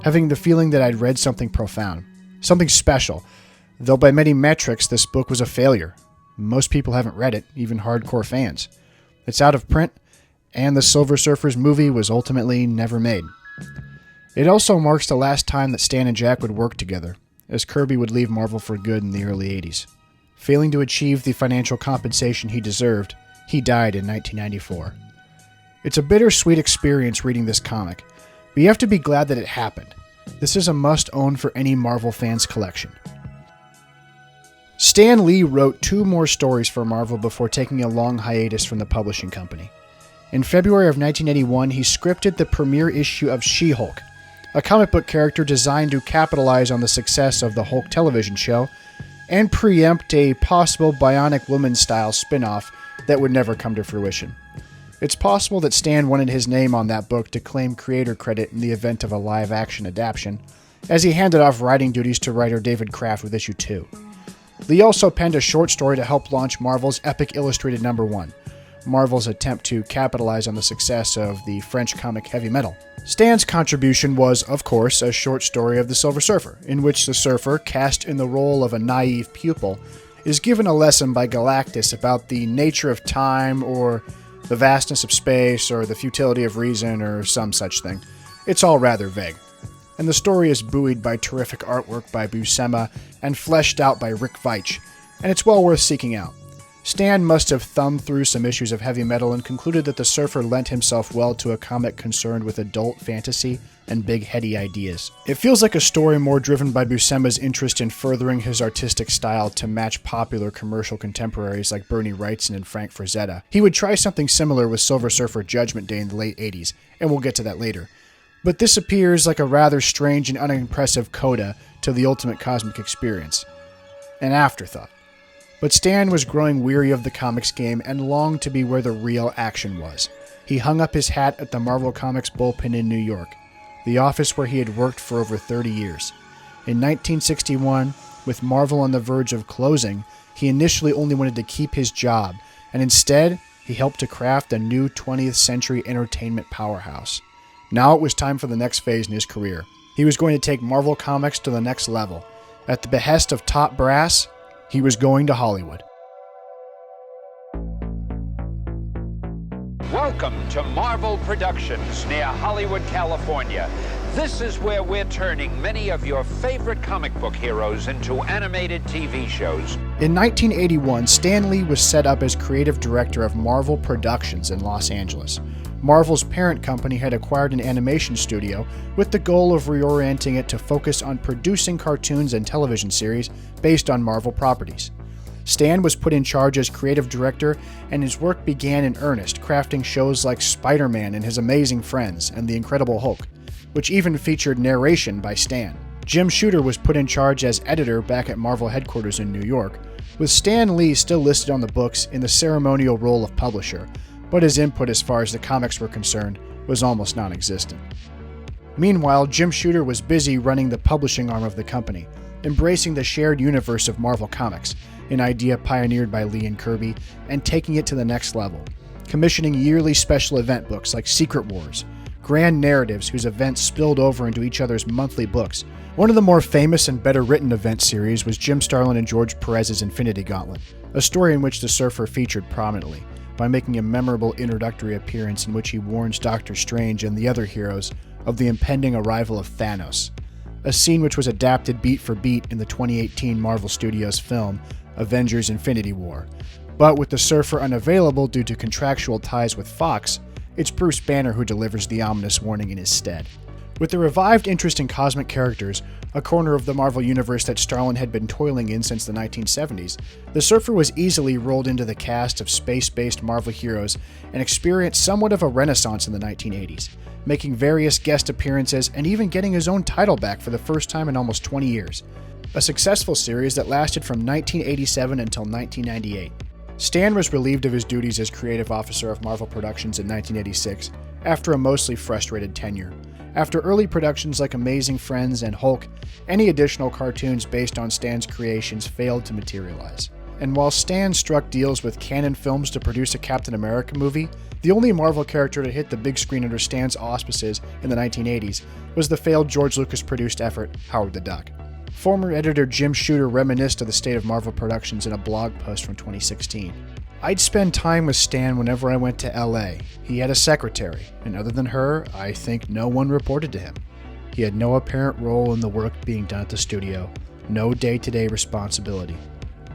having the feeling that I'd read something profound, something special, though by many metrics this book was a failure. Most people haven't read it, even hardcore fans. It's out of print, and the Silver Surfer's movie was ultimately never made. It also marks the last time that Stan and Jack would work together, as Kirby would leave Marvel for good in the early 80s. Failing to achieve the financial compensation he deserved, he died in 1994. It's a bittersweet experience reading this comic, but you have to be glad that it happened. This is a must-own for any Marvel fan's collection. Stan Lee wrote 2 more stories for Marvel before taking a long hiatus from the publishing company. In February of 1981, he scripted the premiere issue of She-Hulk, a comic book character designed to capitalize on the success of the Hulk television show and preempt a possible Bionic Woman-style spin-off that would never come to fruition. It's possible that Stan wanted his name on that book to claim creator credit in the event of a live-action adaptation, as he handed off writing duties to writer David Kraft with issue 2. Lee also penned a short story to help launch Marvel's Epic Illustrated #1, Marvel's attempt to capitalize on the success of the French comic Heavy Metal. Stan's contribution was, of course, a short story of the Silver Surfer, in which the Surfer, cast in the role of a naive pupil, is given a lesson by Galactus about the nature of time, or the vastness of space, or the futility of reason, or some such thing. It's all rather vague. And the story is buoyed by terrific artwork by Buscema and fleshed out by Rick Veitch, and it's well worth seeking out. Stan must have thumbed through some issues of Heavy Metal and concluded that the Surfer lent himself well to a comic concerned with adult fantasy and big heady ideas. It feels like a story more driven by Buscema's interest in furthering his artistic style to match popular commercial contemporaries like Bernie Wrightson and Frank Frazetta. He would try something similar with Silver Surfer Judgment Day in the late 80s, and we'll get to that later. But this appears like a rather strange and unimpressive coda to the ultimate cosmic experience. An afterthought. But Stan was growing weary of the comics game and longed to be where the real action was. He hung up his hat at the Marvel Comics bullpen in New York, the office where he had worked for over 30 years. In 1961, with Marvel on the verge of closing, he initially only wanted to keep his job, and instead, he helped to craft a new 20th century entertainment powerhouse. Now it was time for the next phase in his career. He was going to take Marvel Comics to the next level. At the behest of top brass, he was going to Hollywood. Welcome to Marvel Productions near Hollywood, California. This is where we're turning many of your favorite comic book heroes into animated TV shows. In 1981, Stan Lee was set up as creative director of Marvel Productions in Los Angeles. Marvel's parent company had acquired an animation studio with the goal of reorienting it to focus on producing cartoons and television series based on Marvel properties. Stan was put in charge as creative director, and his work began in earnest, crafting shows like Spider-Man and His Amazing Friends and The Incredible Hulk, which even featured narration by Stan. Jim Shooter was put in charge as editor back at Marvel headquarters in New York, with Stan Lee still listed on the books in the ceremonial role of publisher, but his input as far as the comics were concerned was almost non-existent. Meanwhile, Jim Shooter was busy running the publishing arm of the company, embracing the shared universe of Marvel Comics, an idea pioneered by Lee and Kirby, and taking it to the next level, commissioning yearly special event books like Secret Wars, grand narratives whose events spilled over into each other's monthly books. One of the more famous and better written event series was Jim Starlin and George Perez's Infinity Gauntlet, a story in which the Surfer featured prominently, by making a memorable introductory appearance in which he warns Doctor Strange and the other heroes of the impending arrival of Thanos, a scene which was adapted beat for beat in the 2018 Marvel Studios film Avengers Infinity War. But with the Surfer unavailable due to contractual ties with Fox, it's Bruce Banner who delivers the ominous warning in his stead. With the revived interest in cosmic characters, a corner of the Marvel Universe that Starlin had been toiling in since the 1970s, the Surfer was easily rolled into the cast of space-based Marvel heroes and experienced somewhat of a renaissance in the 1980s, making various guest appearances and even getting his own title back for the first time in almost 20 years. A successful series that lasted from 1987 until 1998. Stan was relieved of his duties as creative officer of Marvel Productions in 1986, after a mostly frustrated tenure. After early productions like Amazing Friends and Hulk, any additional cartoons based on Stan's creations failed to materialize. And while Stan struck deals with Canon Films to produce a Captain America movie, the only Marvel character to hit the big screen under Stan's auspices in the 1980s was the failed George Lucas-produced effort, Howard the Duck. Former editor Jim Shooter reminisced of the state of Marvel Productions in a blog post from 2016. I'd spend time with Stan whenever I went to LA. He had a secretary, and other than her, I think no one reported to him. He had no apparent role in the work being done at the studio, no day-to-day responsibility.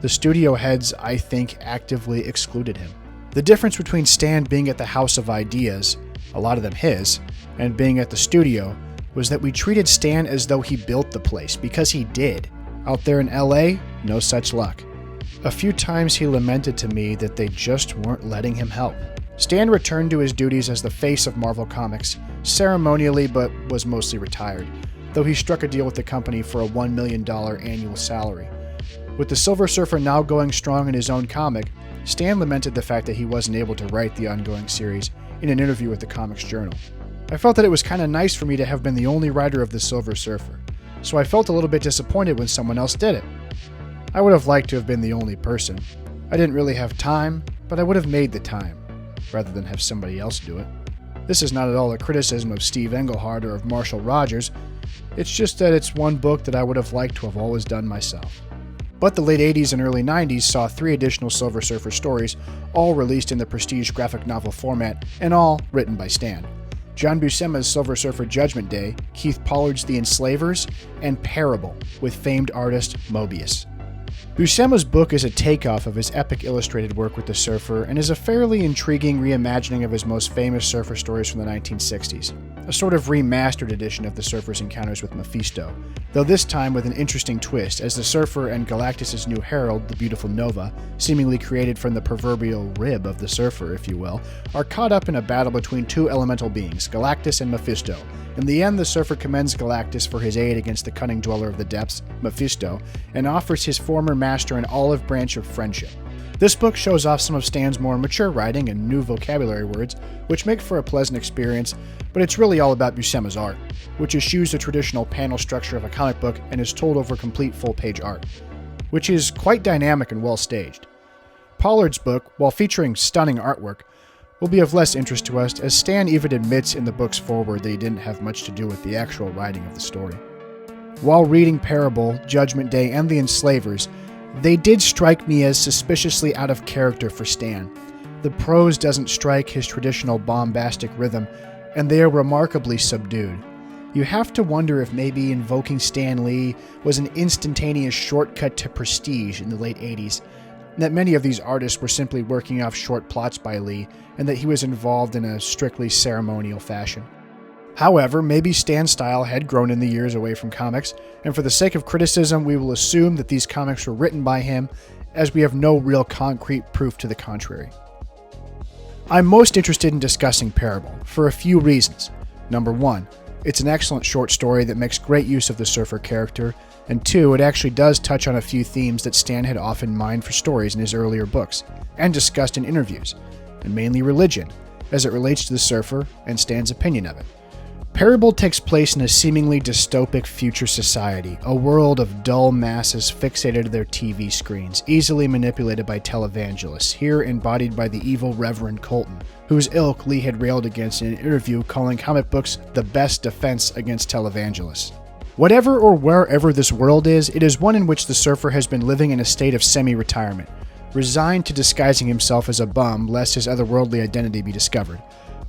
The studio heads, I think, actively excluded him. The difference between Stan being at the House of Ideas, a lot of them his, and being at the studio was that we treated Stan as though he built the place, because he did. Out there in LA, no such luck. A few times he lamented to me that they just weren't letting him help. Stan returned to his duties as the face of Marvel Comics, ceremonially but was mostly retired, though he struck a deal with the company for a $1 million annual salary. With the Silver Surfer now going strong in his own comic, Stan lamented the fact that he wasn't able to write the ongoing series in an interview with the Comics Journal. I felt that it was kind of nice for me to have been the only writer of the Silver Surfer, so I felt a little bit disappointed when someone else did it. I would have liked to have been the only person. I didn't really have time, but I would have made the time, rather than have somebody else do it. This is not at all a criticism of Steve Englehart or of Marshall Rogers, it's just that it's one book that I would have liked to have always done myself. But the late 80s and early 90s saw 3 additional Silver Surfer stories, all released in the prestige graphic novel format, and all written by Stan. John Buscema's Silver Surfer Judgment Day, Keith Pollard's The Enslavers, and Parable, with famed artist Mobius. Buscema's book is a takeoff of his epic illustrated work with the Surfer and is a fairly intriguing reimagining of his most famous Surfer stories from the 1960s, a sort of remastered edition of the Surfer's encounters with Mephisto, though this time with an interesting twist as the Surfer and Galactus' new herald, the beautiful Nova, seemingly created from the proverbial rib of the Surfer, if you will, are caught up in a battle between 2 elemental beings, Galactus and Mephisto. In the end, the Surfer commends Galactus for his aid against the cunning dweller of the depths, Mephisto, and offers his former master an olive branch of friendship. This book shows off some of Stan's more mature writing and new vocabulary words, which make for a pleasant experience, but it's really all about Buscema's art, which eschews the traditional panel structure of a comic book and is told over complete full-page art, which is quite dynamic and well-staged. Pollard's book, while featuring stunning artwork, will be of less interest to us, as Stan even admits in the book's foreword that he didn't have much to do with the actual writing of the story. While reading Parable, Judgment Day, and The Enslavers, they did strike me as suspiciously out of character for Stan. The prose doesn't strike his traditional bombastic rhythm, and they are remarkably subdued. You have to wonder if maybe invoking Stan Lee was an instantaneous shortcut to prestige in the late 80s, that many of these artists were simply working off short plots by Lee, and that he was involved in a strictly ceremonial fashion. However, maybe Stan's style had grown in the years away from comics, and for the sake of criticism, we will assume that these comics were written by him, as we have no real concrete proof to the contrary. I'm most interested in discussing Parable, for a few reasons. Number 1, it's an excellent short story that makes great use of the Surfer character, and 2, it actually does touch on a few themes that Stan had often mined for stories in his earlier books, and discussed in interviews, and mainly religion, as it relates to the Surfer and Stan's opinion of it. Parable takes place in a seemingly dystopic future society, a world of dull masses fixated to their TV screens, easily manipulated by televangelists, here embodied by the evil Reverend Colton, whose ilk Lee had railed against in an interview calling comic books the best defense against televangelists. Whatever or wherever this world is, it is one in which the Surfer has been living in a state of semi-retirement, resigned to disguising himself as a bum lest his otherworldly identity be discovered.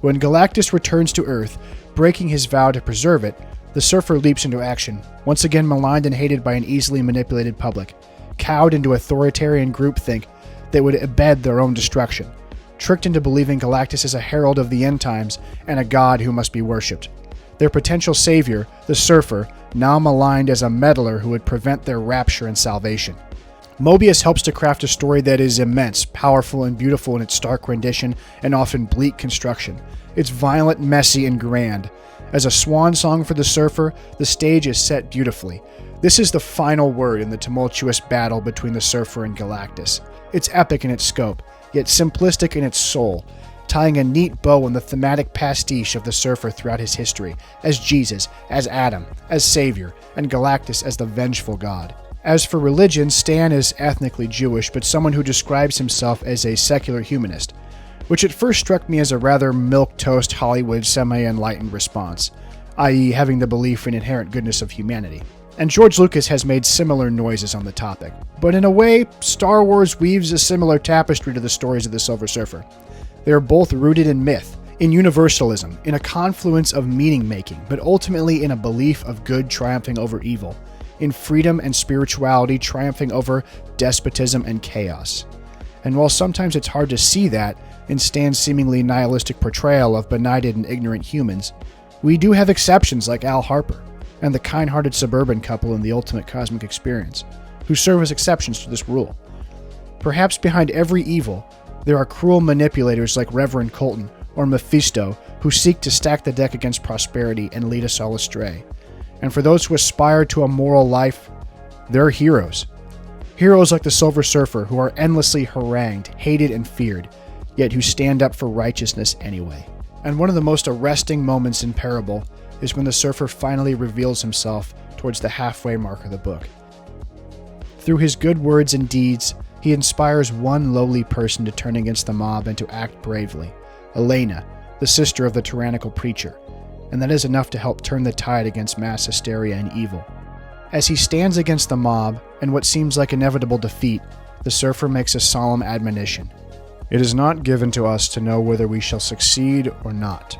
When Galactus returns to Earth, breaking his vow to preserve it, the Surfer leaps into action, once again maligned and hated by an easily manipulated public, cowed into authoritarian groupthink that would abet their own destruction, tricked into believing Galactus is a herald of the end times and a god who must be worshipped. Their potential savior, the Surfer, now maligned as a meddler who would prevent their rapture and salvation. Mobius helps to craft a story that is immense, powerful, and beautiful in its stark rendition and often bleak construction. It's violent, messy, and grand. As a swan song for the Surfer, the stage is set beautifully. This is the final word in the tumultuous battle between the Surfer and Galactus. It's epic in its scope, yet simplistic in its soul, tying a neat bow on the thematic pastiche of the Surfer throughout his history, as Jesus, as Adam, as Savior, and Galactus as the vengeful god. As for religion, Stan is ethnically Jewish, but someone who describes himself as a secular humanist, which at first struck me as a rather milquetoast Hollywood semi-enlightened response, i.e. having the belief in inherent goodness of humanity. And George Lucas has made similar noises on the topic. But in a way, Star Wars weaves a similar tapestry to the stories of the Silver Surfer. They are both rooted in myth, in universalism, in a confluence of meaning-making, but ultimately in a belief of good triumphing over evil. in freedom and spirituality triumphing over despotism and chaos. And while sometimes it's hard to see that in Stan's seemingly nihilistic portrayal of benighted and ignorant humans, we do have exceptions like Al Harper and the kind-hearted suburban couple in The Ultimate Cosmic Experience, who serve as exceptions to this rule. Perhaps behind every evil, there are cruel manipulators like Reverend Colton or Mephisto who seek to stack the deck against prosperity and lead us all astray. And for those who aspire to a moral life, there are heroes. Heroes like the Silver Surfer who are endlessly harangued, hated, and feared, yet who stand up for righteousness anyway. And one of the most arresting moments in Parable is when the Surfer finally reveals himself towards the halfway mark of the book. Through his good words and deeds, he inspires one lowly person to turn against the mob and to act bravely, Elena, the sister of the tyrannical preacher, and that is enough to help turn the tide against mass hysteria and evil. As he stands against the mob and what seems like inevitable defeat, the Surfer makes a solemn admonition. It is not given to us to know whether we shall succeed or not.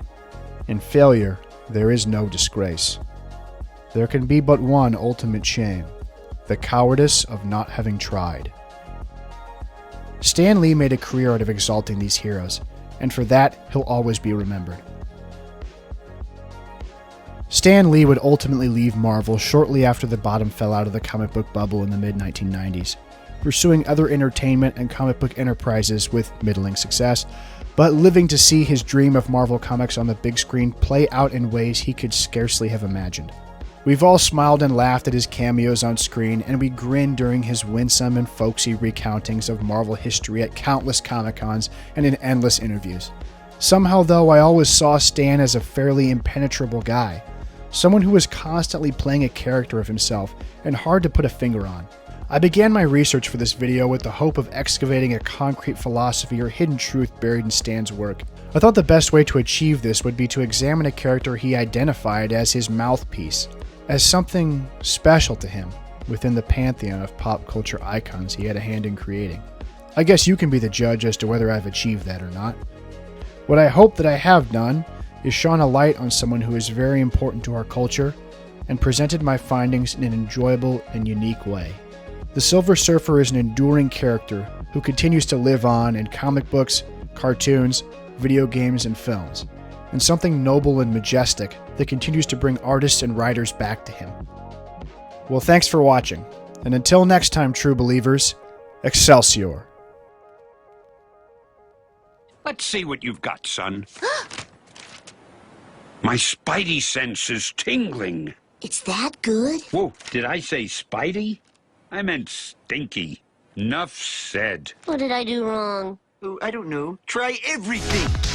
In failure, there is no disgrace. There can be but one ultimate shame, the cowardice of not having tried. Stan Lee made a career out of exalting these heroes, and for that, he'll always be remembered. Stan Lee would ultimately leave Marvel shortly after the bottom fell out of the comic book bubble in the mid-1990s, pursuing other entertainment and comic book enterprises with middling success, but living to see his dream of Marvel Comics on the big screen play out in ways he could scarcely have imagined. We've all smiled and laughed at his cameos on screen, and we grinned during his winsome and folksy recountings of Marvel history at countless Comic-Cons and in endless interviews. Somehow, though, I always saw Stan as a fairly impenetrable guy, someone who was constantly playing a character of himself and hard to put a finger on. I began my research for this video with the hope of excavating a concrete philosophy or hidden truth buried in Stan's work. I thought the best way to achieve this would be to examine a character he identified as his mouthpiece, as something special to him within the pantheon of pop culture icons he had a hand in creating. I guess you can be the judge as to whether I've achieved that or not. What I hope that I have done is shone a light on someone who is very important to our culture and presented my findings in an enjoyable and unique way. The Silver Surfer is an enduring character who continues to live on in comic books, cartoons, video games, and films, and something noble and majestic that continues to bring artists and writers back to him. Well, thanks for watching, and until next time, true believers, Excelsior! Let's see what you've got, son. My spidey sense is tingling. It's that good? Whoa, did I say spidey? I meant stinky. Nuff said. What did I do wrong? Oh, I don't know. Try everything.